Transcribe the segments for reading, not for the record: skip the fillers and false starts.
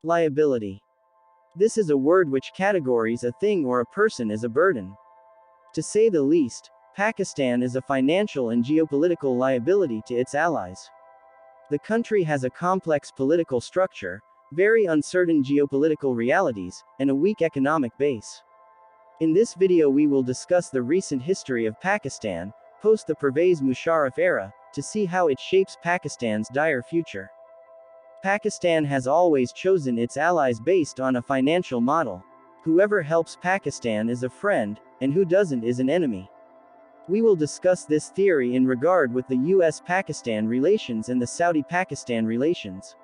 Liability. This is a word which categorizes a thing or a person as a burden. To say the least, Pakistan is a financial and geopolitical liability to its allies. The country has a complex political structure, very uncertain geopolitical realities, and a weak economic base. In this video we will discuss the recent history of Pakistan, post the Pervez Musharraf era, to see how it shapes Pakistan's dire future. Pakistan has always chosen its allies based on a financial model. Whoever helps Pakistan is a friend, and who doesn't is an enemy. We will discuss this theory in regard with the US-Pakistan relations and the Saudi-Pakistan relations.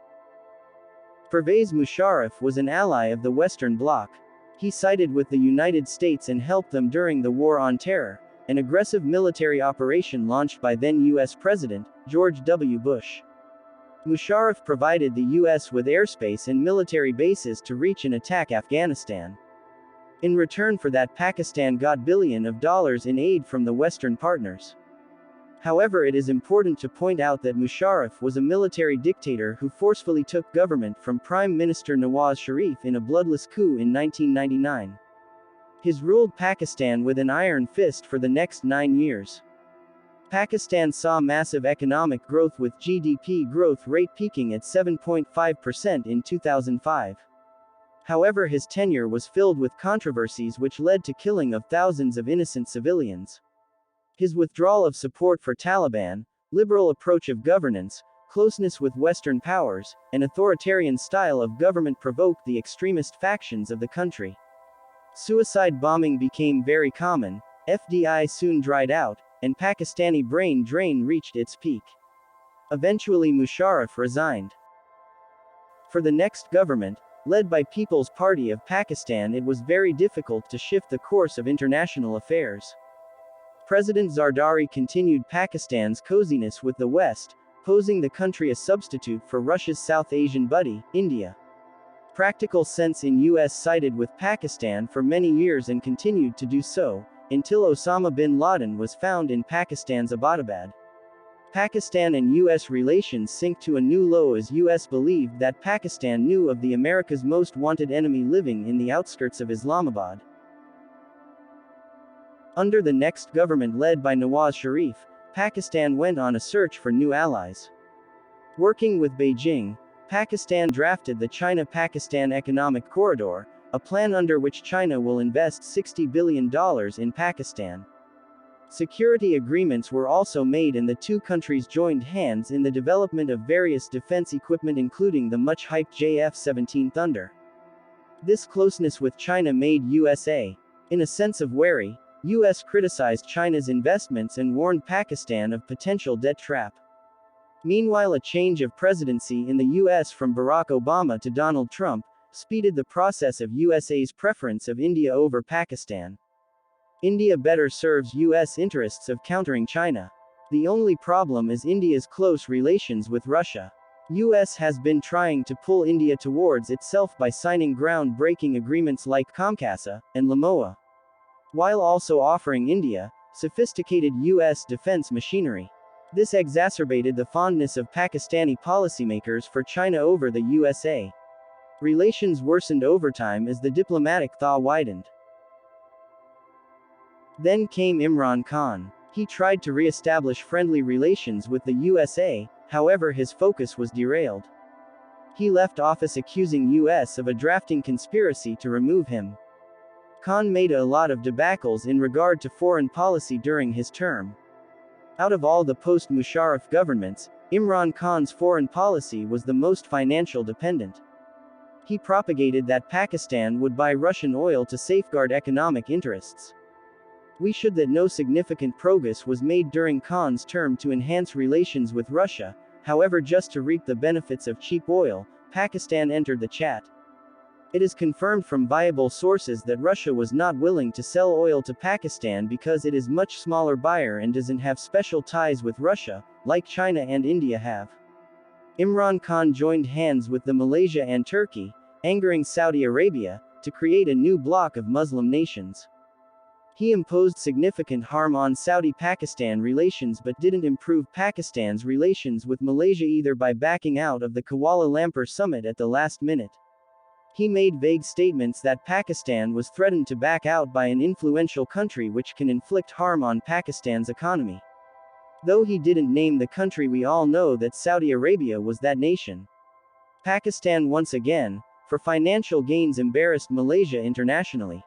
Pervez Musharraf was an ally of the Western Bloc. He sided with the United States and helped them during the War on Terror, an aggressive military operation launched by then US President, George W. Bush. Musharraf provided the US with airspace and military bases to reach and attack Afghanistan. In return for that, Pakistan got billions of dollars in aid from the Western partners. However, it is important to point out that Musharraf was a military dictator who forcefully took government from Prime Minister NAWAZ Sharif in a bloodless coup in 1999. He ruled Pakistan with an iron fist for the next 9 years. Pakistan saw massive economic growth with GDP growth rate peaking at 7.5% in 2005. However, his tenure was filled with controversies which led to killing of thousands of innocent civilians. His withdrawal of support for Taliban, liberal approach of governance, closeness with Western powers, and authoritarian style of government provoked the extremist factions of the country. Suicide bombing became very common, FDI soon dried out, and Pakistani brain drain reached its peak. Eventually Musharraf resigned. For the next government, led by People's Party of Pakistan, it was very difficult to shift the course of international affairs. President Zardari continued Pakistan's coziness with the West, posing the country a substitute for Russia's South Asian buddy, India. Practical sense in US sided with Pakistan for many years and continued to do so, until Osama bin Laden was found in Pakistan's Abbottabad. Pakistan and US relations sank to a new low as US believed that Pakistan knew of the America's most wanted enemy living in the outskirts of Islamabad. Under the next government led by Nawaz Sharif, Pakistan went on a search for new allies. Working with Beijing, Pakistan drafted the China-Pakistan Economic Corridor, a plan under which China will invest $60 billion in Pakistan. Security agreements were also made and the two countries joined hands in the development of various defense equipment including the much-hyped JF-17 Thunder. This closeness with China made USA, in a sense of wary. US criticized China's investments and warned Pakistan of potential debt trap. Meanwhile, a change of presidency in the US from Barack Obama to Donald Trump speeded the process of USA's preference of India over Pakistan. India better serves US interests of countering China. The only problem is India's close relations with Russia. US has been trying to pull India towards itself by signing ground-breaking agreements like Comcasa and LaMoa, while also offering India sophisticated US defense machinery. This exacerbated the fondness of Pakistani policymakers for China over the USA. Relations worsened over time as the diplomatic thaw widened. Then came Imran Khan. He tried to re-establish friendly relations with the USA, however his focus was derailed. He left office accusing US of a drafting conspiracy to remove him. Khan made a lot of debacles in regard to foreign policy during his term. Out of all the post-Musharraf governments, Imran Khan's foreign policy was the most financial dependent. He propagated that Pakistan would buy Russian oil to safeguard economic interests. We should that no significant progress was made during Khan's term to enhance relations with Russia, however just to reap the benefits of cheap oil, Pakistan entered the chat. It is confirmed from viable sources that Russia was not willing to sell oil to Pakistan because it is much smaller buyer and doesn't have special ties with Russia, like China and India have. Imran Khan joined hands with the Malaysia and Turkey, angering Saudi Arabia, to create a new bloc of Muslim nations. He imposed significant harm on Saudi-Pakistan relations but didn't improve Pakistan's relations with Malaysia either by backing out of the Kuala Lumpur summit at the last minute. He made vague statements that Pakistan was threatened to back out by an influential country which can inflict harm on Pakistan's economy. Though he didn't name the country, we all know that Saudi Arabia was that nation. Pakistan once again, for financial gains, embarrassed Malaysia internationally.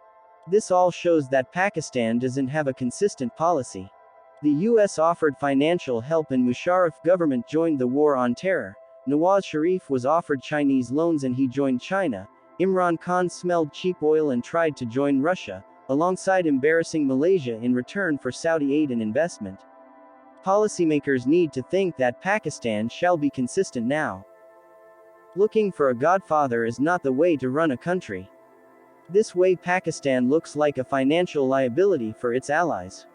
This all shows that Pakistan doesn't have a consistent policy. The US offered financial help and Musharraf government joined the war on terror. NAWAZ Sharif was offered Chinese loans and he joined China. Imran Khan smelled cheap oil and tried to join Russia, alongside embarrassing Malaysia in return for Saudi aid and investment. Policymakers need to think that Pakistan shall be consistent now. Looking for a godfather is not the way to run a country. This way Pakistan looks like a financial liability for its allies.